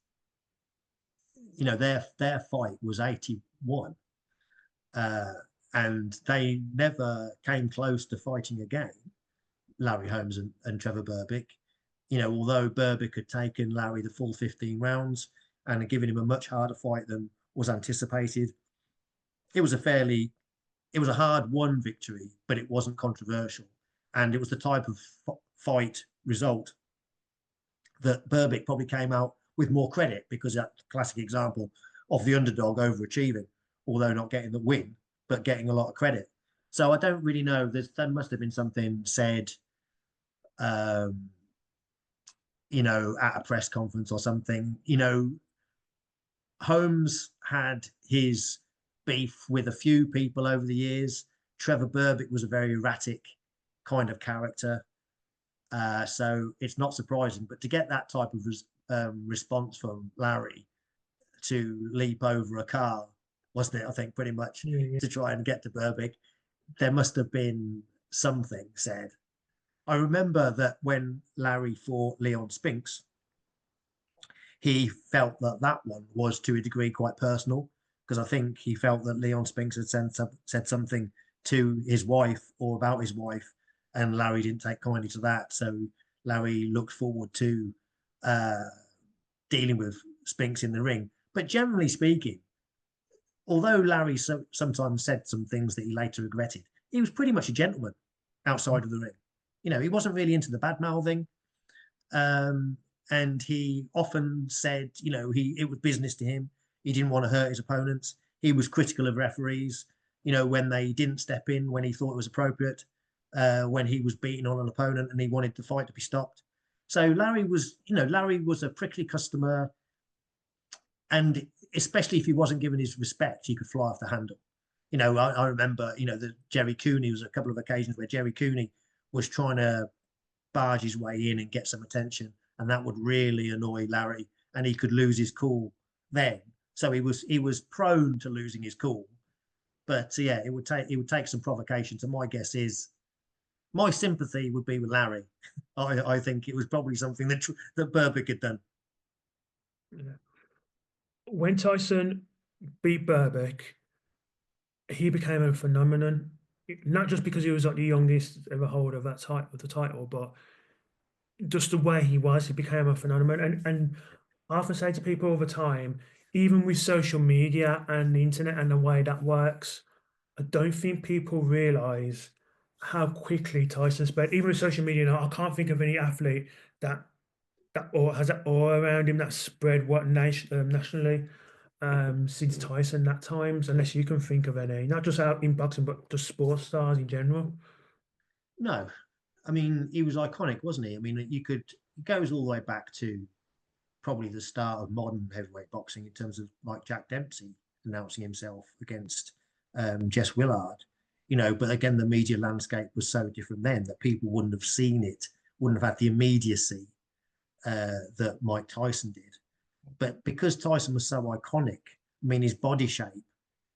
their fight was 81, uh, and they never came close to fighting again. Larry Holmes and Trevor Burbick. Although Burbick had taken Larry the full 15 rounds and had given him a much harder fight than was anticipated, it was a fairly it was a hard won victory, but it wasn't controversial, and it was the type of fight result that Burbick probably came out with more credit because that classic example of the underdog overachieving, although not getting the win, but getting a lot of credit. So I don't really know. There must have been something said, um, at a press conference or something. Holmes had his beef with a few people over the years. Trevor Burbick was a very erratic kind of character. So it's not surprising. But to get that type of response from Larry to leap over a car, wasn't it? I think pretty much Yeah, yeah, to try and get to Burbick, there must have been something said. I remember that when Larry fought Leon Spinks, he felt that that one was to a degree quite personal because I think he felt that Leon Spinks had said something to his wife or about his wife, and Larry didn't take kindly to that. So Larry looked forward to uh, dealing with Spinks in the ring. But generally speaking, although Larry sometimes said some things that he later regretted, he was pretty much a gentleman outside of the ring. He wasn't really into the bad mouthing. Um, and he often said, it was business to him. He didn't want to hurt his opponents. He was critical of referees, when they didn't step in when he thought it was appropriate, when he was beating on an opponent and he wanted the fight to be stopped. So Larry was a prickly customer, and especially if he wasn't given his respect, he could fly off the handle. I remember, the Jerry Cooney was a couple of occasions where Jerry Cooney was trying to barge his way in and get some attention, and that would really annoy Larry, and he could lose his cool then. So he was prone to losing his cool. But yeah, it would take some provocation. So my guess is my sympathy would be with Larry. I think it was probably something that Burbick had done. yeah. When Tyson beat Burbeck, he became a phenomenon. Not just because he was like the youngest ever holder of that type of the title, but just the way he was, he became a phenomenon. And I often say to people all the time, even with social media and the internet and the way that works, I don't think people realize how quickly Tyson spread. Even with social media now, I can't think of any athlete that or has that aura around him that spread what nationally since Tyson that times, unless you can think of any, not just out in boxing, but just sports stars in general. No, I mean he was iconic, wasn't he? I mean it goes all the way back to probably the start of modern heavyweight boxing in terms of like Jack Dempsey announcing himself against Jess Willard. But again, the media landscape was so different then that people wouldn't have seen it, wouldn't have had the immediacy that Mike Tyson did. But because Tyson was so iconic, I mean, his body shape,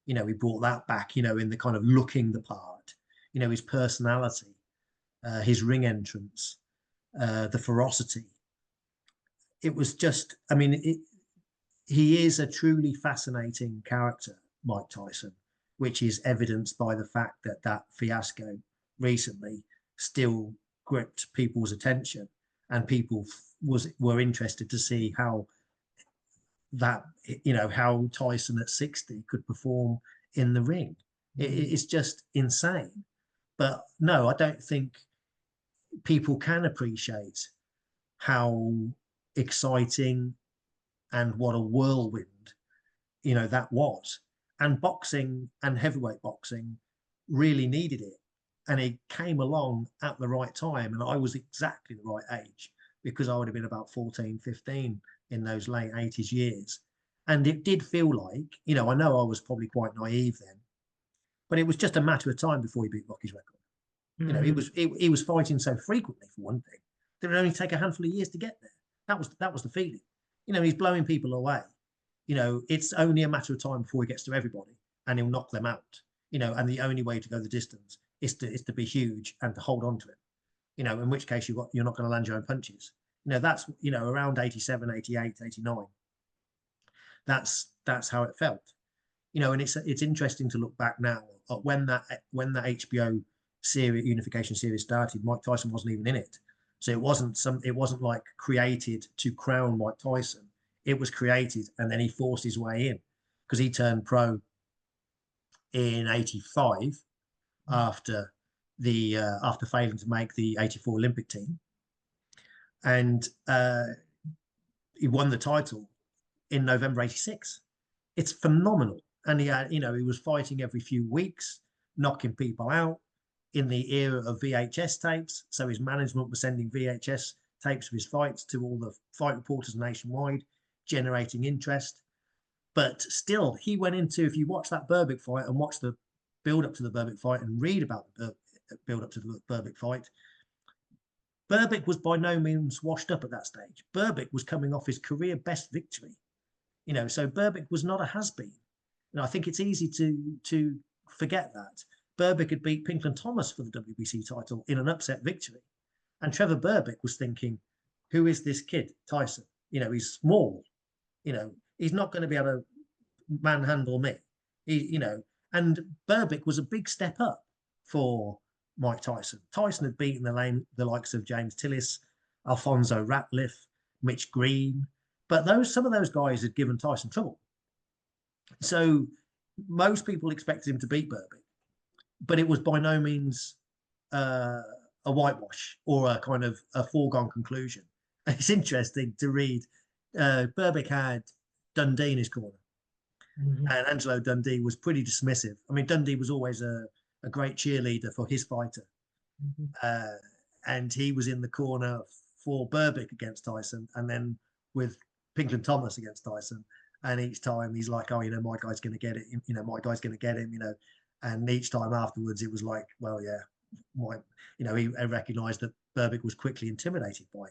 he brought that back, in the kind of looking the part, his personality, his ring entrance, the ferocity. It was just, I mean, he is a truly fascinating character, Mike Tyson, which is evidenced by the fact that that fiasco recently still gripped people's attention, and people were interested to see that how Tyson at 60 could perform in the ring. It's just insane. But no, I don't think people can appreciate how exciting and what a whirlwind that was. And boxing and heavyweight boxing really needed it, and it came along at the right time, and I was exactly the right age because I would have been about 14, 15 in those late 80s years. And it did feel like, I know I was probably quite naive then, but it was just a matter of time before he beat Rocky's record. He Mm, was fighting so frequently for one thing that it would only take a handful of years to get there. That was the feeling. He's blowing people away. It's only a matter of time before he gets to everybody, and he'll knock them out. And the only way to go the distance is to be huge and to hold on to it. In which case you're not going to land your own punches. That's around 87, 88, 89. That's how it felt. And it's interesting to look back now at when that HBO series unification series started. Mike Tyson wasn't even in it, so it wasn't like created to crown Mike Tyson. It was created and then he forced his way in because he turned pro in '85 after after failing to make the '84 Olympic team, and he won the title in November '86. It's phenomenal. And he was fighting every few weeks, knocking people out in the era of VHS tapes. So his management was sending VHS tapes of his fights to all the fight reporters nationwide, generating interest. But still, he went into, if you watch that Berbick fight and watch the build up to the Berbick fight and read about the build up to the Berbick fight, Berbick was by no means washed up at that stage. Berbick was coming off his career best victory. So Berbick was not a has-been. I think it's easy to forget that. Berbick had beat Pinklon Thomas for the WBC title in an upset victory. And Trevor Berbick was thinking, who is this kid, Tyson? He's small. He's not going to be able to manhandle me. And Berbick was a big step up for Mike Tyson. Tyson had beaten the likes of James Tillis, Alfonso Ratliff, Mitch Green. But some of those guys had given Tyson trouble. So most people expected him to beat Berbick, but it was by no means a whitewash or a kind of a foregone conclusion. It's interesting to read. Berbick had Dundee in his corner, and Angelo Dundee was pretty dismissive. I mean, Dundee was always a great cheerleader for his fighter, and he was in the corner for Berbick against Tyson, and then with Pinklon Thomas against Tyson. And each time he's like, oh, my guy's going to get it. My guy's going to get him, And each time afterwards, it was like, well, yeah, he recognised that Berbick was quickly intimidated by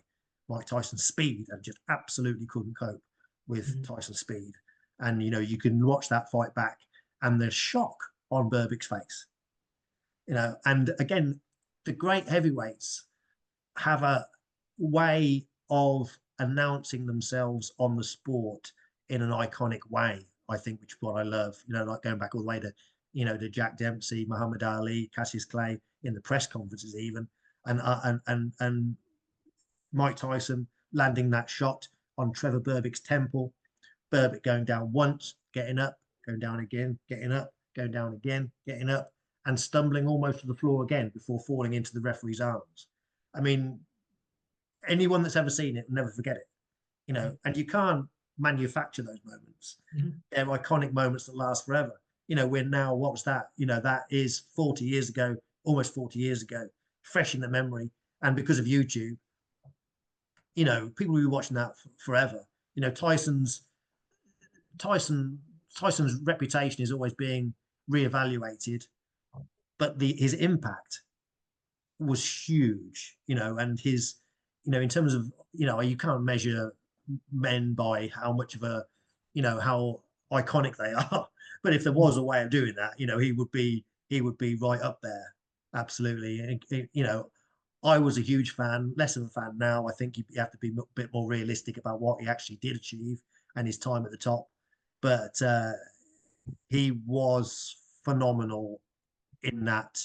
Mike Tyson's speed and just absolutely couldn't cope with Tyson's speed. And, you can watch that fight back and the shock on Berbick's face. And again, the great heavyweights have a way of announcing themselves on the sport in an iconic way, I think, which is what I love. Like going back all the way to, to Jack Dempsey, Muhammad Ali, Cassius Clay in the press conferences, even, and Mike Tyson landing that shot on Trevor Berbick's temple, Berbick going down once, getting up, going down again, getting up, going down again, getting up, and stumbling almost to the floor again before falling into the referee's arms. I mean, anyone that's ever seen it will never forget it, and you can't manufacture those moments. They're iconic moments that last forever. We're now, what was that? That is 40 years ago, almost 40 years ago, fresh in the memory. And because of YouTube, people will be watching that forever. Tyson's reputation is always being reevaluated, but his impact was huge, and his, in terms of, you can't measure men by how much of a, how iconic they are. But if there was a way of doing that, he would be right up there. Absolutely. I was a huge fan, less of a fan now. I think you have to be a bit more realistic about what he actually did achieve and his time at the top. But he was phenomenal in that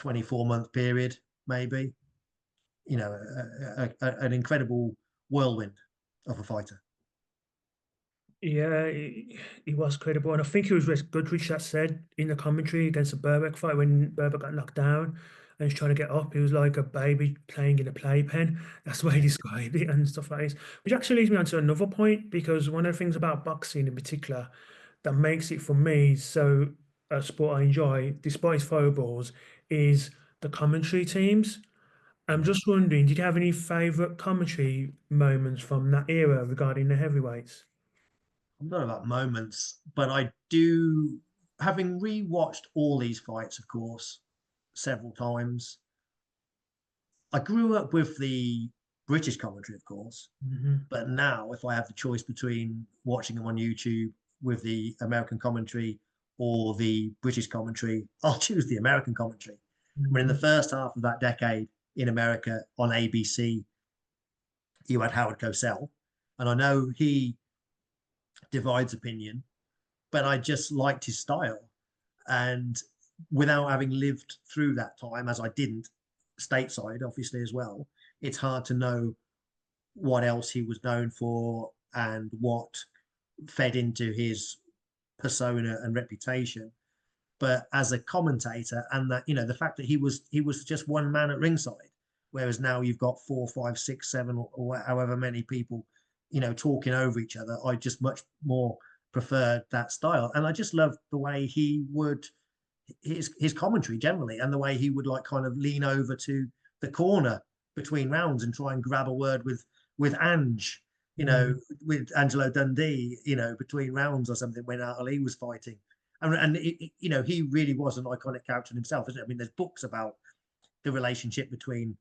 24-month period, maybe. An incredible whirlwind of a fighter. Yeah, he was credible, and I think it was Wes Goodrich that said in the commentary against the Berbick fight when Berbick got knocked down and he's trying to get up, he was like a baby playing in a playpen. That's the way he described it and stuff like this. Which actually leads me on to another point, because one of the things about boxing in particular that makes it for me so a sport I enjoy, despite its foibles, is the commentary teams. I'm just wondering, did you have any favourite commentary moments from that era regarding the heavyweights? I'm not about moments, but I do, having rewatched all these fights, of course, several times. I grew up with the British commentary, of course. Hmm. But now, if I have the choice between watching them on YouTube with the American commentary or the British commentary, I'll choose the American commentary. I mean, in the Hmm. first half of that decade in America on ABC, you had Howard Cosell, and I know he divides opinion, but I just liked his style. And without having lived through that time, as I didn't, stateside, obviously, as well, it's hard to know what else he was known for and what fed into his persona and reputation. But as a commentator, and that, the fact that he was just one man at ringside, whereas now you've got 4, 5, 6, 7, or however many people, talking over each other. I just much more preferred that style, and I just loved the way he would his commentary generally, and the way he would like kind of lean over to the corner between rounds and try and grab a word with Ange, Mm. with Angelo Dundee, between rounds or something when Ali was fighting. And he really was an iconic character in himself, isn't it? I mean, there's books about the relationship between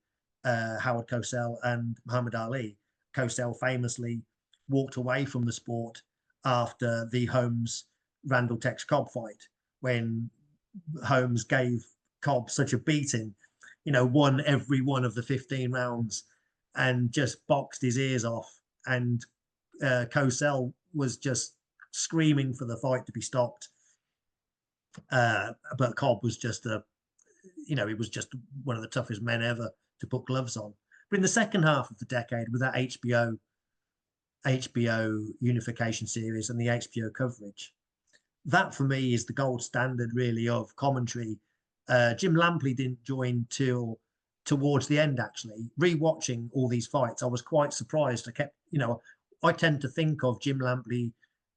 Howard Cosell and Muhammad Ali. Cosell famously walked away from the sport after the Holmes Randall Tex Cobb fight when Holmes gave Cobb such a beating, won every one of the 15 rounds and just boxed his ears off. And Cosell was just screaming for the fight to be stopped. But Cobb was just he was just one of the toughest men ever to put gloves on. But in the second half of the decade, with that HBO unification series and the HBO coverage, that for me is the gold standard really of commentary. Jim Lampley didn't join till towards the end, actually. Rewatching all these fights, I was quite surprised. I tend to think of Jim Lampley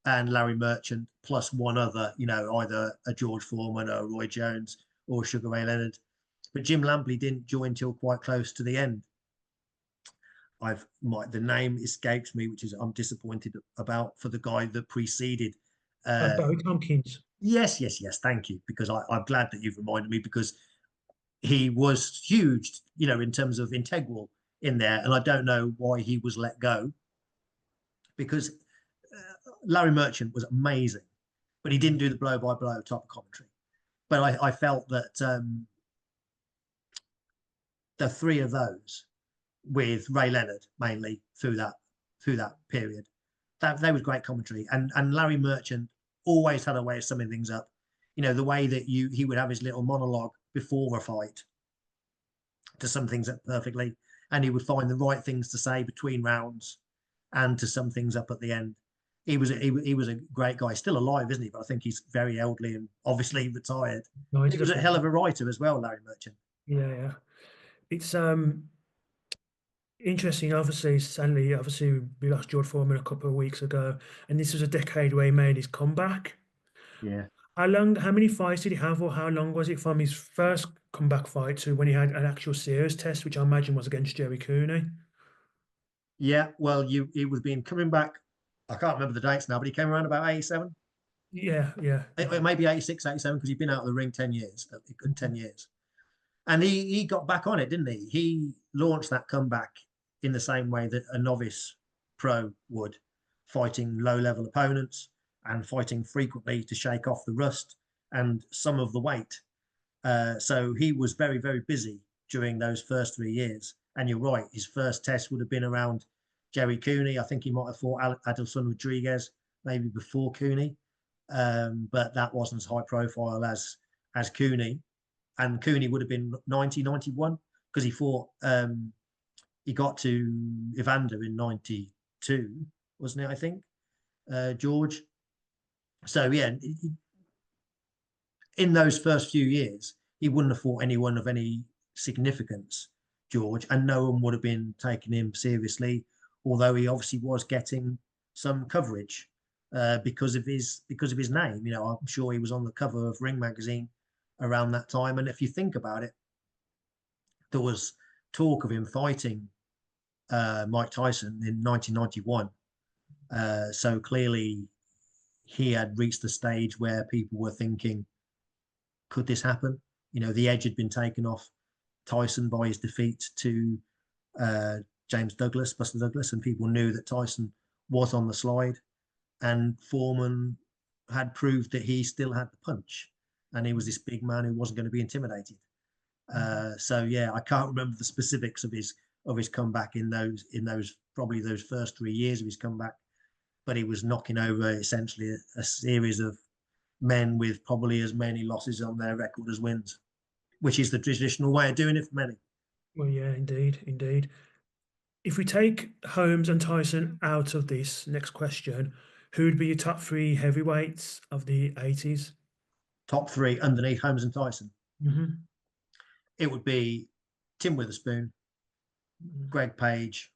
and Larry Merchant plus one other, either a George Foreman or a Roy Jones or Sugar Ray Leonard. But Jim Lampley didn't join till quite close to the end. The name escapes me, which is I'm disappointed about for the guy that preceded. Barry Tompkins. Yes, yes, yes. Thank you, because I'm glad that you've reminded me, because he was huge, in terms of integral in there, and I don't know why he was let go, because Larry Merchant was amazing, but he didn't do the blow by blow type of commentary. But I felt that the three of those, with Ray Leonard mainly through that period, that was great commentary, and Larry Merchant always had a way of summing things up. The way that he would have his little monologue before a fight to sum things up perfectly, and he would find the right things to say between rounds and to sum things up at the end. He was a great guy, still alive, isn't he? But I think he's very elderly and obviously retired. No, he He did was a a hell of a writer as well, Larry Merchant. yeah, yeah. It's interesting. Obviously, sadly, obviously we lost George Foreman a couple of weeks ago, and this was a decade where he made his comeback. Yeah. How many fights did he have, or how long was it from his first comeback fight to when he had an actual serious test, which I imagine was against Jerry Cooney? Yeah, well, he was been coming back. I can't remember the dates now, but he came around about 87. Yeah, yeah. It may be 86, 87, because he'd been out of the ring 10 years, a good 10 years. And he got back on it, didn't he? He launched that comeback in the same way that a novice pro would, fighting low-level opponents and fighting frequently to shake off the rust and some of the weight. So he was very, very busy during those first 3 years. And you're right, his first test would have been around Jerry Cooney. I think he might have fought Adelson Rodriguez maybe before Cooney, but that wasn't as high profile as Cooney. And Cooney would have been 90, 91, because he got to Evander in 92, wasn't it? I think, George. So yeah, in those first few years, he wouldn't have fought anyone of any significance, George, and no one would have been taking him seriously, although he obviously was getting some coverage because of his name. I'm sure he was on the cover of Ring magazine around that time, and if you think about it, there was talk of him fighting Mike Tyson in 1991. So clearly, he had reached the stage where people were thinking, could this happen? The edge had been taken off Tyson by his defeat to James Douglas, Buster Douglas, and people knew that Tyson was on the slide, and Foreman had proved that he still had the punch, and he was this big man who wasn't going to be intimidated. So yeah, I can't remember the specifics of his comeback in those probably those first 3 years of his comeback, but he was knocking over essentially a series of men with probably as many losses on their record as wins, which is the traditional way of doing it for many. Well, yeah, indeed, indeed. If we take Holmes and Tyson out of this next question, who would be your top three heavyweights of the 80s? Top three underneath Holmes and Tyson. Hmm. It would be Tim Witherspoon, Greg Page,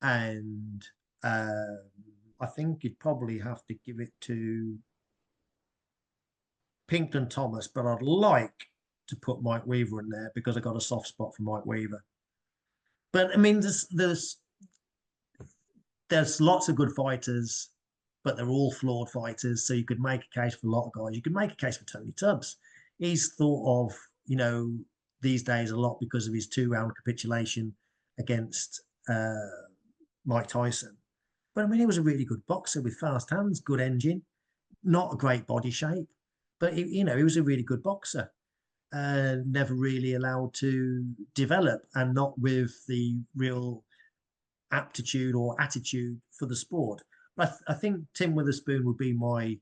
and I think you'd probably have to give it to Pinkton Thomas, but I'd like to put Mike Weaver in there because I got a soft spot for Mike Weaver. But I mean, there's lots of good fighters, but they're all flawed fighters. So you could make a case for a lot of guys. You could make a case for Tony Tubbs. He's thought of, these days a lot because of his 2-round capitulation against Mike Tyson. But I mean, he was a really good boxer with fast hands, good engine, not a great body shape, but he was a really good boxer. Never really allowed to develop, and not with the real aptitude or attitude for the sport. But I think Tim Witherspoon would be my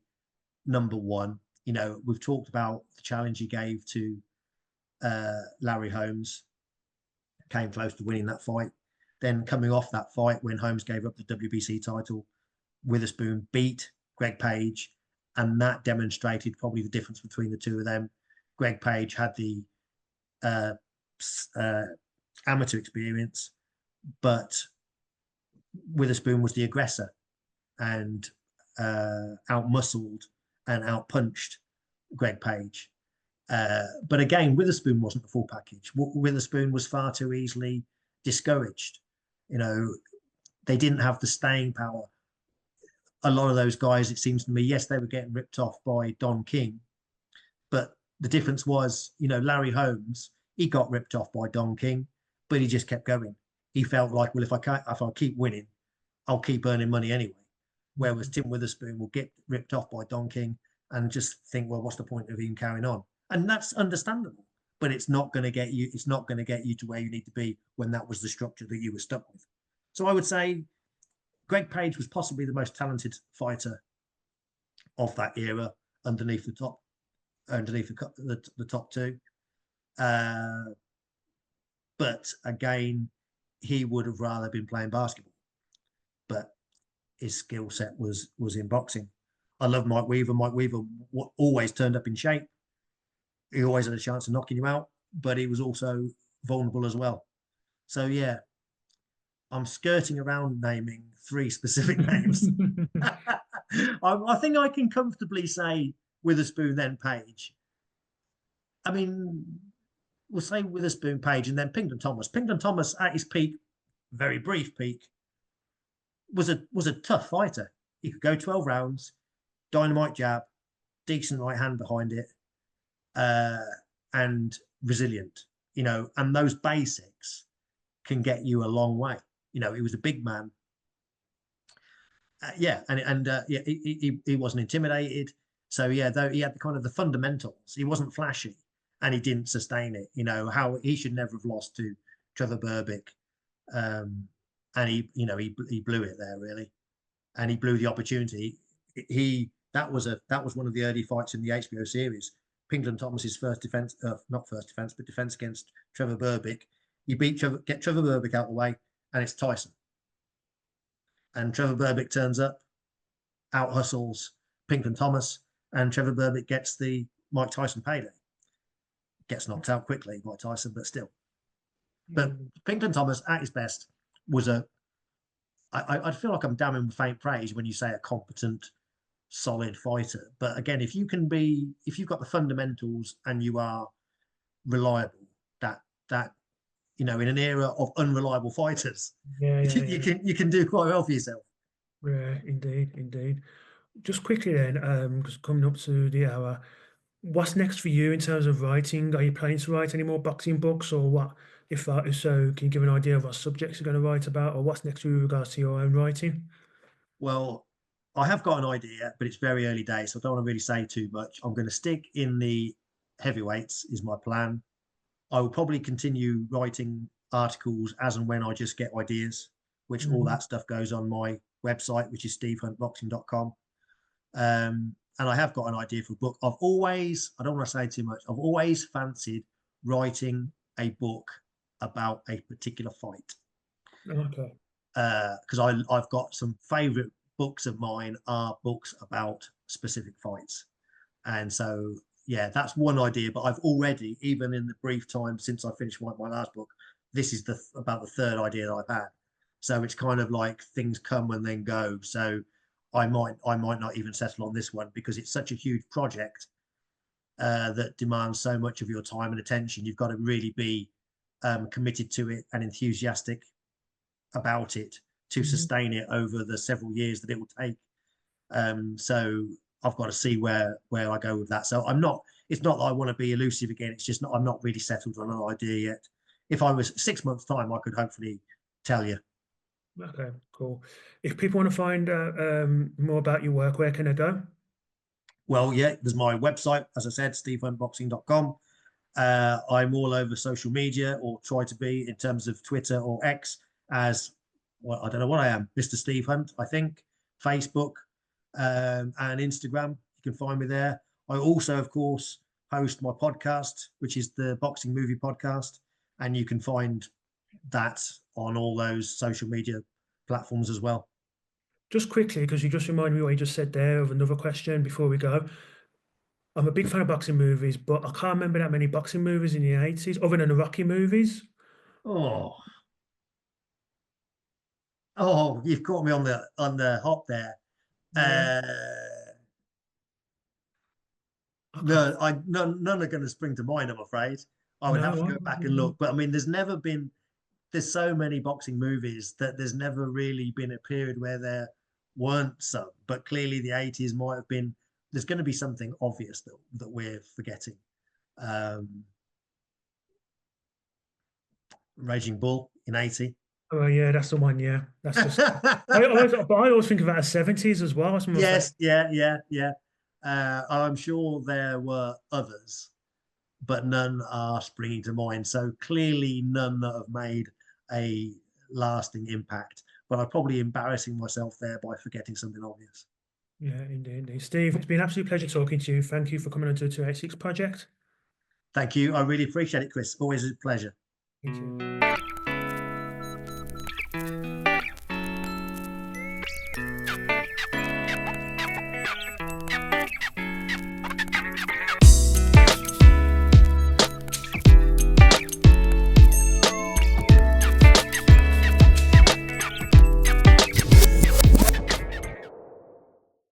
number one. We've talked about the challenge he gave to Larry Holmes, came close to winning that fight. Then coming off that fight, when Holmes gave up the WBC title, Witherspoon beat Greg Page, and that demonstrated probably the difference between the two of them. Greg Page had the amateur experience, but Witherspoon was the aggressor and outmuscled and outpunched Greg Page. But again, Witherspoon wasn't the full package. Witherspoon was far too easily discouraged. They didn't have the staying power. A lot of those guys, it seems to me, yes, they were getting ripped off by Don King, but the difference was, Larry Holmes, he got ripped off by Don King, but he just kept going. He felt like, well, if I keep winning, I'll keep earning money anyway. Whereas Tim Witherspoon will get ripped off by Don King and just think, well, what's the point of even carrying on? And that's understandable, but it's not going to get you. It's not going to get you to where you need to be when that was the structure that you were stuck with. So I would say Greg Page was possibly the most talented fighter of that era, underneath the top two. But again, he would have rather been playing basketball. But his skill set was in boxing. I love Mike Weaver. Mike Weaver always turned up in shape. He always had a chance of knocking you out, but he was also vulnerable as well. So yeah, I'm skirting around naming 3 specific names. I think I can comfortably say Witherspoon, then Page. I mean, we'll say Witherspoon, Page, and then Pinkton Thomas. Pinkton Thomas, at his peak, very brief peak, was a tough fighter. He could go 12 rounds, dynamite jab, decent right hand behind it, and resilient. And those basics can get you a long way. He was a big man. Yeah, he wasn't intimidated. So yeah, though he had the kind of the fundamentals, he wasn't flashy, and he didn't sustain it. How he should never have lost to Trevor Berbick, and he blew it there really, and he blew the opportunity. That was one of the early fights in the HBO series. Pinkton Thomas's first defense, not first defense, but defense against Trevor Berbick. He get Trevor Berbick out of the way, and it's Tyson. And Trevor Berbick turns up, out hustles Pinkton Thomas, and Trevor Berbick gets the Mike Tyson payday. Gets knocked out quickly by Tyson, but still. But Pinkton Thomas, at his best, was I feel like I'm damning with faint praise when you say a competent, solid fighter. But again, if you've got the fundamentals and you are reliable, that in an era of unreliable fighters, you can do quite well for yourself. Yeah, indeed, indeed. Just quickly then, because coming up to the hour, what's next for you in terms of writing? Are you planning to write any more boxing books, or what If so, can you give an idea of what subjects you're going to write about, or what's next with regards to your own writing? Well, I have got an idea, but it's very early days, so I don't want to really say too much. I'm going to stick in the heavyweights, is my plan. I will probably continue writing articles as and when I just get ideas, which all Mhm. that stuff goes on my website, which is stevehuntboxing.com. And I have got an idea for a book. I don't want to say too much, I've always fancied writing a book about a particular fight. Okay. Because I've got some favorite books of mine are books about specific fights. And so, yeah, that's one idea. But I've already, even in the brief time since I finished my last book, this is about the third idea that I've had. So it's kind of like things come and then go. So I might not even settle on this one because it's such a huge project that demands so much of your time and attention. You've got to really be committed to it and enthusiastic about it to Mhm. sustain it over the several years that it will take. So I've got to see where I go with that. So I'm not. It's not that I want to be elusive again. It's just not. I'm not really settled on an idea yet. If I was 6 months' time, I could hopefully tell you. Okay, cool. If people want to find more about your work, where can they go? Well, yeah, there's my website, as I said, steveunboxing.com. I'm all over social media, or try to be, in terms of Twitter or X, as well, I don't know what I am, Mr. Steve Hunt, I think. Facebook and Instagram, you can find me there. I also, of course, host my podcast, which is the Boxing Movie Podcast, and you can find that on all those social media platforms as well. Just quickly, because you just reminded me what you just said there of another question before we go. I'm a big fan of boxing movies, but I can't remember that many boxing movies in the 80s, other than the Rocky movies. Oh, oh, you've caught me on the hop there. Yeah, Uh, I can't. No, none are going to spring to mind, I'm afraid. I would No, have to go back and look. But I mean, there's so many boxing movies that there's never really been a period where there weren't some. But clearly the 80s might have been, there's going to be something obvious that we're forgetting. Um, Raging Bull in 80. oh yeah, that's the one. Yeah, that's just. But I always think about the 70s as well. Some of my favorite. Yes, yeah, yeah, yeah. I'm sure there were others, but none are springing to mind. So clearly, none that have made a lasting impact. But I'm probably embarrassing myself there by forgetting something obvious. Yeah, indeed, indeed. Steve, it's been an absolute pleasure talking to you. Thank you for coming onto the 286 project. Thank you. I really appreciate it, Chris. Always a pleasure. You too.